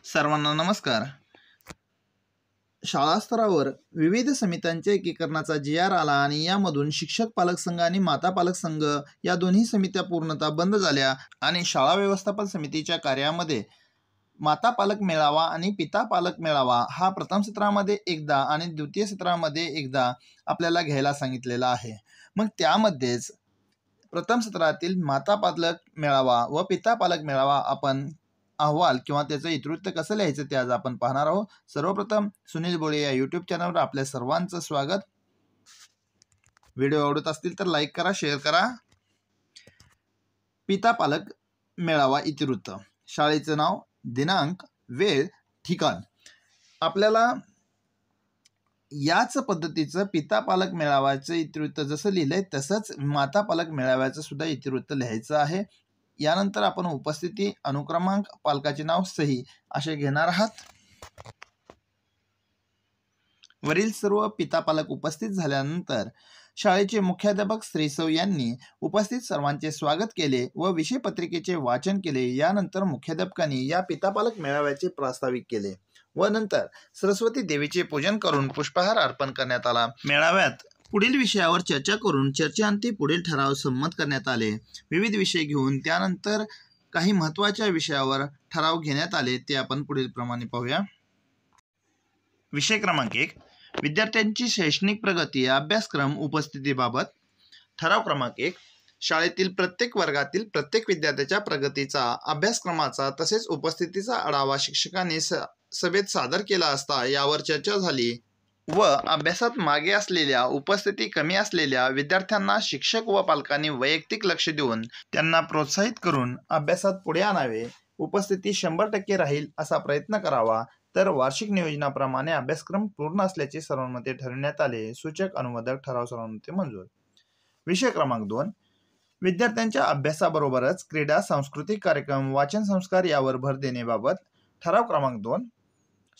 सर्वांना नमस्कार. शाळा स्तरावर विविध समित्यांच्या एकीकरणाचा जी.आर. आला आणि यामधून शिक्षक पालक संघ आणि माता पालक संघ या दोन्ही समित्या पूर्णतः बंद झाल्या आणि शाळा व्यवस्थापन समितीच्या कार्यामध्ये माता पालक मेळावा आणि पिता पालक मेळावा हा प्रथम सत्रामध्ये एकदा आणि द्वितीय सत्रामध्ये एकदा आपल्याला घ्यायला सांगितलेला आहे. मग त्यामध्येच प्रथम सत्रातील माता पालक मेळावा व पिता पालक मेळावा आपण अहवाल किंवा त्याचं इतिवृत्त कसं लिहायचं ते आज आपण पाहणार आहोत. सर्वप्रथम सुनील बोळे या यूट्यूब चॅनलवर आपल्या सर्वांचं स्वागत. व्हिडिओ आवडत असतील तर लाईक करा, शेअर करा. पिता पालक मेळावा इतिवृत्त. शाळेचं नाव, दिनांक, वेळ, ठिकाण. आपल्याला याच पद्धतीचं पिता पालक मेळाव्याचं इतिवृत्त जसं लिहिलंय तसंच माता पालक मेळाव्याचं सुद्धा इतिवृत्त लिहायचं आहे. यानंतर आपण उपस्थिती, अनुक्रमांक, पालकाचे नाव, सही असे घेणार आहात. वरील सर्व पिता पालक उपस्थित झाल्यानंतर शाळेचे मुख्याध्यापक श्री सौ यांनी उपस्थित सर्वांचे स्वागत केले व विषय पत्रिकेचे वाचन केले. यानंतर मुख्याध्यापकांनी या पिता पालक मेळाव्याचे प्रास्ताविक केले व नंतर सरस्वती देवीचे पूजन करून पुष्पहार अर्पण करण्यात आला. मेळाव्यात पुढील विषयावर चर्चा करून चर्चेअंती पुढील ठराव संमत करण्यात आले. विविध विषय घेऊन त्यानंतर काही महत्त्वाच्या विषयावर ठराव घेण्यात आले ते आपण पुढील प्रमाणे पाहूया. विषय क्रमांक 1, विद्यार्थ्यांची शैक्षणिक प्रगती, अभ्यासक्रम, उपस्थितीबाबत. ठराव क्रमांक 1, शाळेतील प्रत्येक वर्गातील प्रत्येक विद्यार्थ्याच्या प्रगतीचा, अभ्यासक्रमाचा तसेच उपस्थितीचा आढावा शिक्षकांनी सभेत सादर केला असता यावर चर्चा झाली व अभ्यासात मागे असलेल्या, उपस्थिती कमी असलेल्या विद्यार्थ्यांना शिक्षक व पालकांनी वैयक्तिक लक्ष देऊन त्यांना प्रोत्साहित करून अभ्यासात पुढे आणावे, उपस्थिती 100% राहील असा प्रयत्न करावा, तर वार्षिक नियोजनाप्रमाणे अभ्यासक्रम पूर्ण असल्याचे सर्वांमध्ये ठरविण्यात आले. सूचक अनुमोदक ठराव सर्वांमध्ये मंजूर. विषय क्रमांक 2, विद्यार्थ्यांच्या अभ्यासाबरोबरच क्रीडा, सांस्कृतिक कार्यक्रम, वाचन संस्कार यावर भर देण्याबाबत. ठराव क्रमांक 2,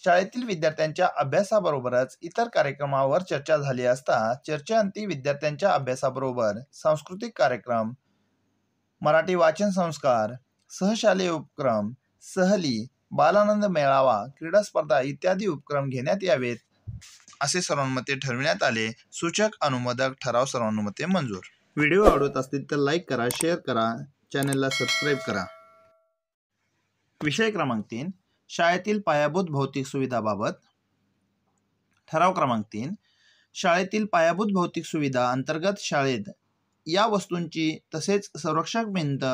शाळेतील विद्यार्थ्यांच्या अभ्यासाबरोबरच इतर कार्यक्रमावर चर्चा झाली असता चर्चेअंती विद्यार्थ्यांच्या अभ्यासाबरोबर सांस्कृतिक कार्यक्रम, मराठी वाचन संस्कार, सहशालेय उपक्रम, सहली, बालानंद मेळावा, क्रीडा स्पर्धा इत्यादी उपक्रम घेण्यात यावेत असे सर्वांमध्ये ठरविण्यात आले. सूचक अनुमोदक ठराव सर्वांमध्ये मंजूर. व्हिडिओ आवडत असतील तर लाईक करा, शेअर करा, चॅनलला सबस्क्राईब करा. विषय क्रमांक 3, शाळेतील पायाभूत भौतिक सुविधाबाबत. ठराव क्रमांक 3, शाळेतील पायाभूत भौतिक सुविधा अंतर्गत शाळेत या वस्तूंची तसेच संरक्षक भिंत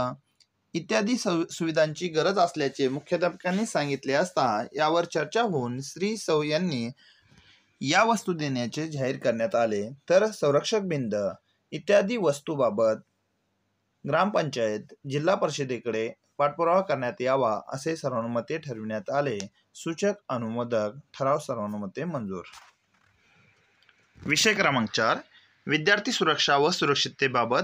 इत्यादी सुविधांची गरज असल्याचे मुख्याध्यापकांनी सांगितले असता यावर चर्चा होऊन श्री सौ यांनी या वस्तू देण्याचे जाहीर करण्यात आले. तर संरक्षक भिंत इत्यादी वस्तूबाबत ग्रामपंचायत, जिल्हा परिषदेकडे पाठपुरावा करण्यात यावा असे सर्वानुमते ठरविण्यात आले. सूचक अनुमोदक ठराव सर्वानुमते मंजूर. विषय क्रमांक 4, विद्यार्थी सुरक्षा व सुरक्षिततेबाबत.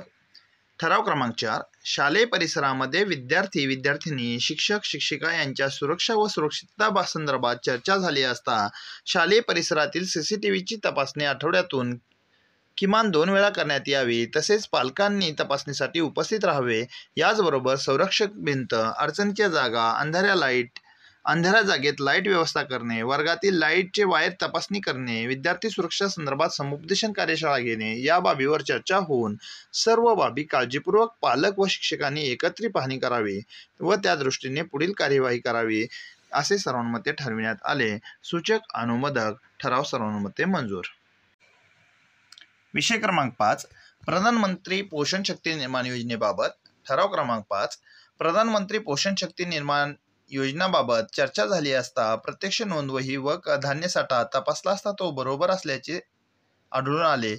ठराव क्रमांक 4, शालेय परिसरामध्ये विद्यार्थी, विद्यार्थिनी, शिक्षक, शिक्षिका यांच्या सुरक्षा व सुरक्षितता संदर्भात चर्चा झाली असता शालेय परिसरातील CCTVची तपासणी आठवड्यातून किमान 2 वेळा करण्यात यावी, तसेच पालकांनी तपासणीसाठी उपस्थित राहावे. याचबरोबर संरक्षक भिंत, अडचणीच्या जागा, अंधाऱ्या जागेत लाईट व्यवस्था करणे, वर्गातील लाईटचे वायर तपासणी करणे, विद्यार्थी सुरक्षा संदर्भात समुपदेशन कार्यशाळा घेणे या बाबीवर चर्चा होऊन सर्व बाबी काळजीपूर्वक पालक व शिक्षकांनी एकत्रित पाहणी करावी व त्या दृष्टीने पुढील कार्यवाही करावी असे सर्वांमध्ये ठरविण्यात आले. सूचक अनुमोदक ठराव सर्वानुमते मंजूर. विषय क्रमांक 5, प्रधानमंत्री पोषण शक्ती निर्माण योजनेबाबत. ठराव क्रमांक 5, प्रधानमंत्री पोषण शक्ती निर्माण योजनाबाबत चर्चा झाली असता प्रत्यक्ष नोंदवही व धान्य साठा तपासला असता तो बरोबर असल्याचे आढळून आले.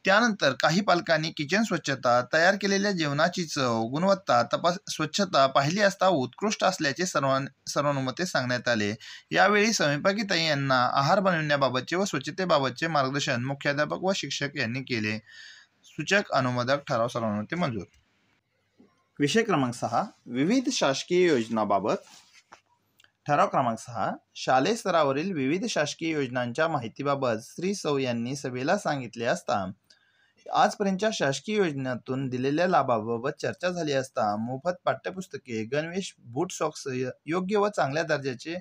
त्यानंतर काही पालकांनी किचन स्वच्छता, तयार केलेल्या जेवणाची चव, गुणवत्ता, स्वच्छता पाहिली असता उत्कृष्ट असल्याचे सर्वानुमते सांगण्यात आले. यावेळी स्वयंपाकीताई यांना आहार बनविण्याबाबतचे व स्वच्छतेबाबतचे मार्गदर्शन मुख्याध्यापक व शिक्षक यांनी केले. सूचक अनुमोदक ठराव सर्वानुमते मंजूर. विषय क्रमांक 6, विविध शासकीय योजनाबाबत. ठराव क्रमांक 6, शालेय स्तरावरील विविध शासकीय योजनांच्या माहितीबाबत श्री सौ यांनी सभेला सांगितले असता आजपर्यंतच्या शासकीय योजनेतून दिलेल्या लाभाबाबत चर्चा झाली असता मोफत पाठ्यपुस्तके, गणवेश, बूट, सॉक्स, योग्य व चांगल्या दर्जाचे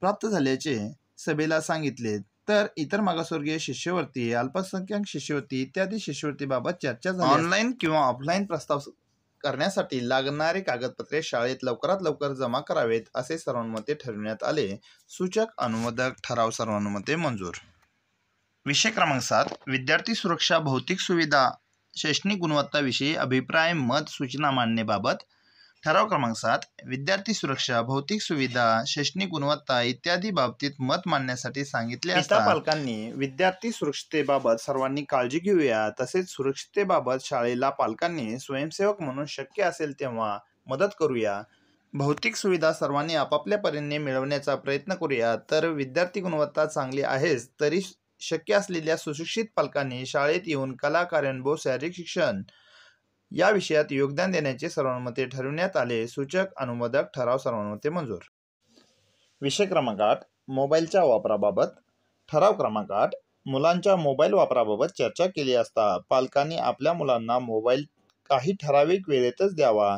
प्राप्त झाल्याचे सभेला सांगितले, तर इतर मागासवर्गीय शिष्यवृत्ती, अल्पसंख्याक शिष्यवृत्ती इत्यादी शिष्यवृत्तीबाबत चर्चा झाली. ऑनलाईन किंवा ऑफलाईन प्रस्ताव करण्यासाठी लागणारी कागदपत्रे शाळेत लवकरात लवकर जमा करावेत असे सर्वानुमते ठरविण्यात आले. सूचक अनुमोदक ठराव सर्वानुमते मंजूर. विषय क्रमांक 7 विद्यार्थी सुरक्षा भौतिक सुविधा शैक्षणिक गुणवत्ताविषयी अभिप्राय मत सूचना मांडणेबाबत. ठराव क्रमांक 7 विद्यार्थी सुरक्षा भौतिक सुविधा शैक्षणिक गुणवत्ता इत्यादी बाबतीत मत मांडण्यासाठी सांगितले असता पालकांनी विद्यार्थी सुरक्षिततेबाबत सर्वांनी काळजी घेऊया, तसेच सुरक्षिततेबाबत शाळेला पालकांनी स्वयंसेवक म्हणून शक्य असेल तेव्हा मदत करूया. भौतिक सुविधा सर्वांनी आपापल्या परीने मिळवण्याचा प्रयत्न करूया. तर विद्यार्थी गुणवत्ता चांगली आहेच, तरी शक्य असलेल्या सुशिक्षित पालकांनी शाळेत येऊन कला, कार्यानुभव, शारीरिक शिक्षण या विषयात योगदान देण्याचे सर्वानुमते ठरविण्यात आले. सूचक अनुमोदक ठराव सर्वानुमते मंजूर. विषय क्रमांक 8 मोबाईलच्या वापराबाबत. ठराव क्रमांक 8 मुलांच्या मोबाईल वापराबाबत चर्चा केली असता पालकांनी आपल्या मुलांना मोबाईल काही ठराविक वेळेतच द्यावा,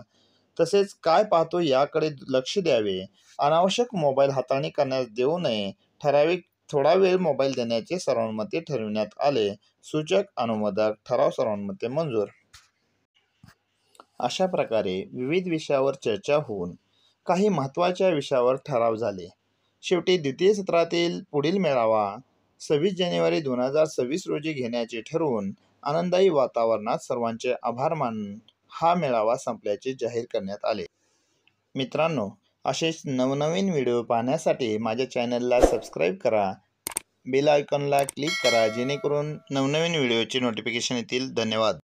तसेच काय पाहतो याकडे लक्ष द्यावे. अनावश्यक मोबाईल हाताळणी करण्यास देऊ नये. ठराविक थोडा वेळ मोबाईल देण्याचे सर्वानुमते ठरविण्यात आले. सूचक अनुमोदक ठराव सर्वानुमते मंजूर. अशा प्रकारे विविध विषयावर चर्चा होऊन काही महत्त्वाच्या विषयावर ठराव झाले. शेवटी द्वितीय सत्रातील पुढील मेळावा 26 जानेवारी 2026 रोजी घेण्याचे ठरवून आनंददायी वातावरणात सर्वांचे आभार मानून हा मेळावा संपल्याचे जाहीर करण्यात आले. मित्रांनो, असेच नवनवीन व्हिडिओ पाहण्यासाठी माझ्या चॅनलला सबस्क्राईब करा, बेल आयकॉनला क्लिक करा, जेणेकरून नवनवीन व्हिडिओचे नोटिफिकेशन येतील. धन्यवाद.